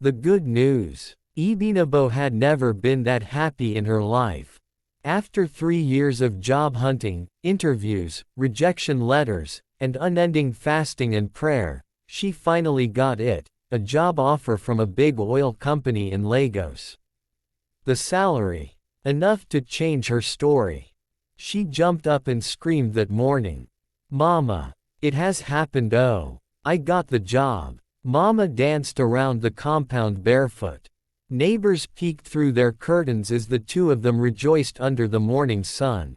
The good news. Ibinabo had never been that happy in her life. After 3 years of job hunting, interviews, rejection letters, and unending fasting and prayer, she finally got it, a job offer from a big oil company in Lagos. The salary. Enough to change her story. She jumped up and screamed that morning. "Mama! It has happened, oh! I got the job!" Mama danced around the compound barefoot. Neighbors peeked through their curtains as the two of them rejoiced under the morning sun.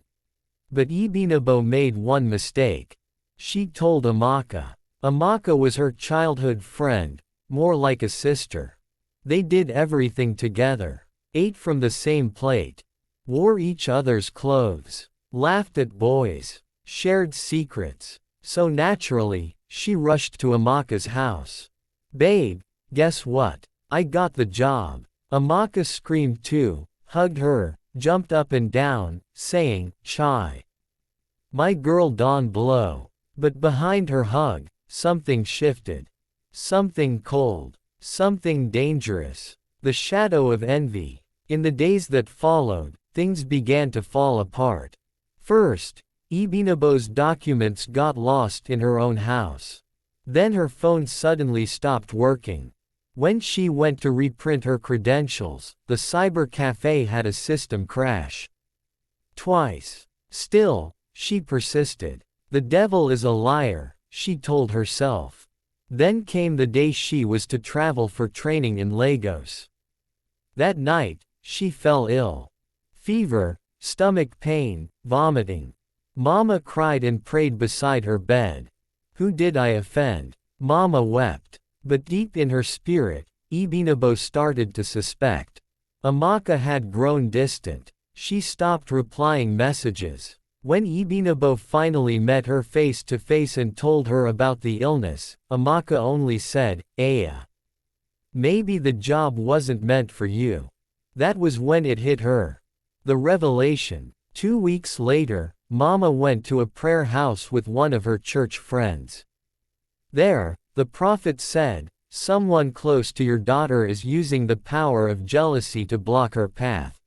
But Ibinabo made one mistake. She told Amaka. Amaka was her childhood friend, more like a sister. They did everything together, ate from the same plate, wore each other's clothes, laughed at boys, shared secrets. So naturally, she rushed to Amaka's house. "Babe, guess what? I got the job." Amaka screamed too, hugged her, jumped up and down, saying, "Chai. My girl Dawn blow." But behind her hug, something shifted. Something cold. Something dangerous. The shadow of envy. In the days that followed, things began to fall apart. First, Ibinabo's documents got lost in her own house. Then her phone suddenly stopped working. When she went to reprint her credentials, the cyber cafe had a system crash. Twice. Still, she persisted. The devil is a liar, she told herself. Then came the day she was to travel for training in Lagos. That night, she fell ill. Fever, stomach pain, vomiting. Mama cried and prayed beside her bed. "Who did I offend?" Mama wept. But deep in her spirit, Ibinabo started to suspect. Amaka had grown distant. She stopped replying messages. When Ibinabo finally met her face to face and told her about the illness, Amaka only said, "Aya. Maybe the job wasn't meant for you." That was when it hit her. The revelation. 2 weeks later, Mama went to a prayer house with one of her church friends. There, the prophet said, "Someone close to your daughter is using the power of jealousy to block her path."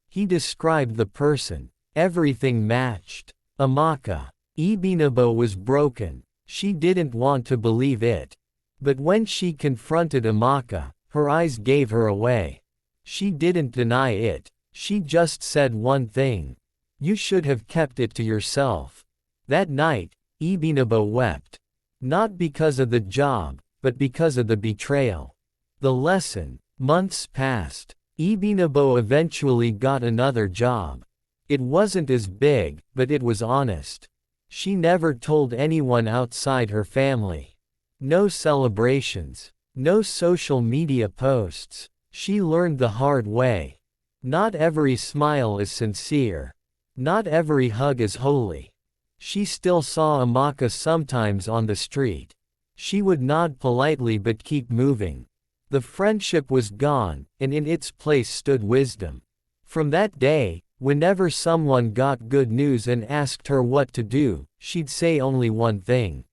He described the person. Everything matched. Amaka. Ibinabo was broken. She didn't want to believe it. But when she confronted Amaka, her eyes gave her away. She didn't deny it. She just said one thing. "You should have kept it to yourself." That night, Ibinabo wept. Not because of the job, but because of the betrayal. The lesson. Months passed. Ibinabo eventually got another job. It wasn't as big, but it was honest. She never told anyone outside her family. No celebrations. No social media posts. She learned the hard way. Not every smile is sincere. Not every hug is holy. She still saw Amaka sometimes on the street. She would nod politely but keep moving. The friendship was gone, and in its place stood wisdom. From that day, whenever someone got good news and asked her what to do, she'd say only one thing.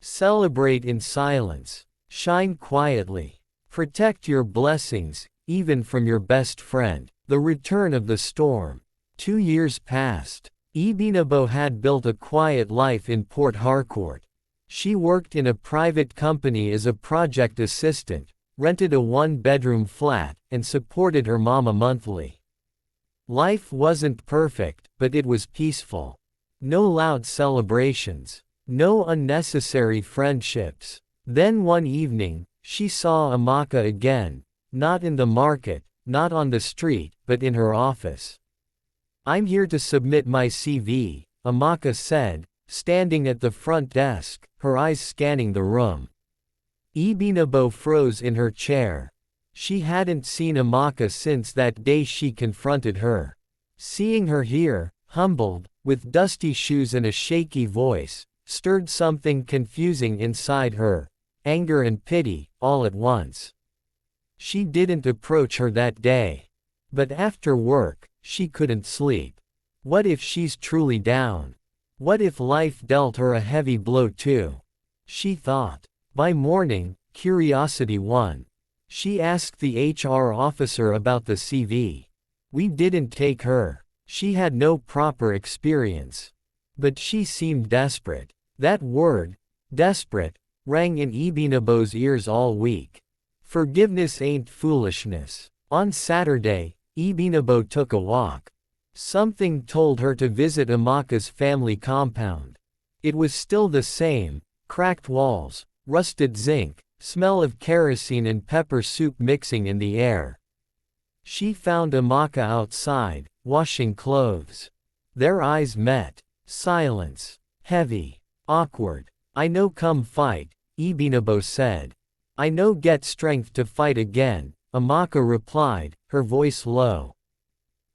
Celebrate in silence. Shine quietly. Protect your blessings, even from your best friend. The return of the storm. 2 years passed. Ibinabo had built a quiet life in Port Harcourt. She worked in a private company as a project assistant, rented a 1-bedroom flat, and supported her mama monthly. Life wasn't perfect, but it was peaceful. No loud celebrations. No unnecessary friendships. Then one evening, she saw Amaka again, not in the market, not on the street, but in her office. "I'm here to submit my CV," Amaka said, standing at the front desk, her eyes scanning the room. Ibinabo froze in her chair. She hadn't seen Amaka since that day she confronted her. Seeing her here, humbled, with dusty shoes and a shaky voice, stirred something confusing inside her, anger and pity, all at once. She didn't approach her that day. But after work, she couldn't sleep. What if she's truly down? What if life dealt her a heavy blow too? She thought. By morning, curiosity won. She asked the HR officer about the CV. We didn't take her. She had no proper experience. But she seemed desperate. That word, desperate, rang in Ibinabo's ears all week. Forgiveness ain't foolishness. On Saturday, Ibinabo took a walk. Something told her to visit Amaka's family compound. It was still the same, cracked walls, rusted zinc, smell of kerosene and pepper soup mixing in the air. She found Amaka outside, washing clothes. Their eyes met. Silence. Heavy. Awkward. "I know come fight," Ibinabo said. "I know get strength to fight again," Amaka replied, her voice low.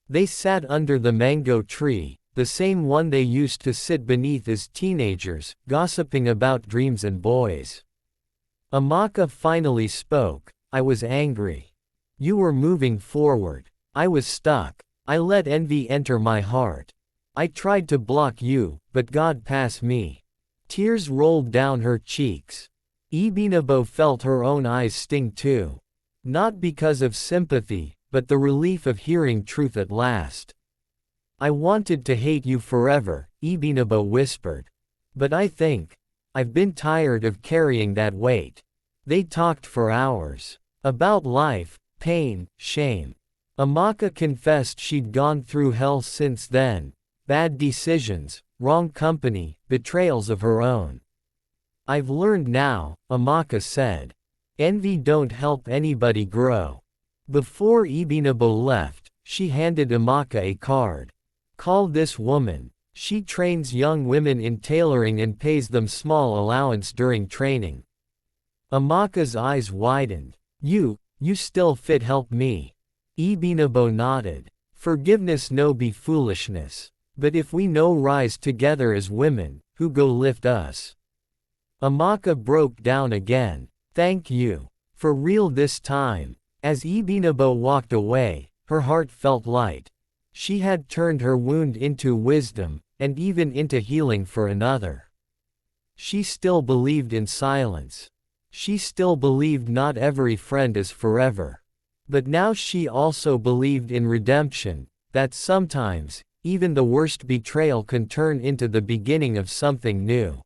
They sat under the mango tree, the same one they used to sit beneath as teenagers, gossiping about dreams and boys. Amaka finally spoke. "I was angry. You were moving forward. I was stuck. I let envy enter my heart. I tried to block you, but God passed me." Tears rolled down her cheeks. Ibinabo felt her own eyes sting too. Not because of sympathy, but the relief of hearing truth at last. "I wanted to hate you forever," Ibinabo whispered. "But I've been tired of carrying that weight." They talked for hours. About life, pain, shame. Amaka confessed she'd gone through hell since then. Bad decisions, wrong company, betrayals of her own. "I've learned now," Amaka said. "Envy don't help anybody grow." Before Ibinabo left, she handed Amaka a card. "Call this woman. She trains young women in tailoring and pays them small allowance during training." Amaka's eyes widened. You still fit help me." Ibinabo nodded. "Forgiveness no be foolishness. But if we no rise together as women, who go lift us?" Amaka broke down again. "Thank you. For real this time." As Ibinabo walked away, her heart felt light. She had turned her wound into wisdom, and even into healing for another. She still believed in silence. She still believed not every friend is forever. But now she also believed in redemption, that sometimes, even the worst betrayal can turn into the beginning of something new.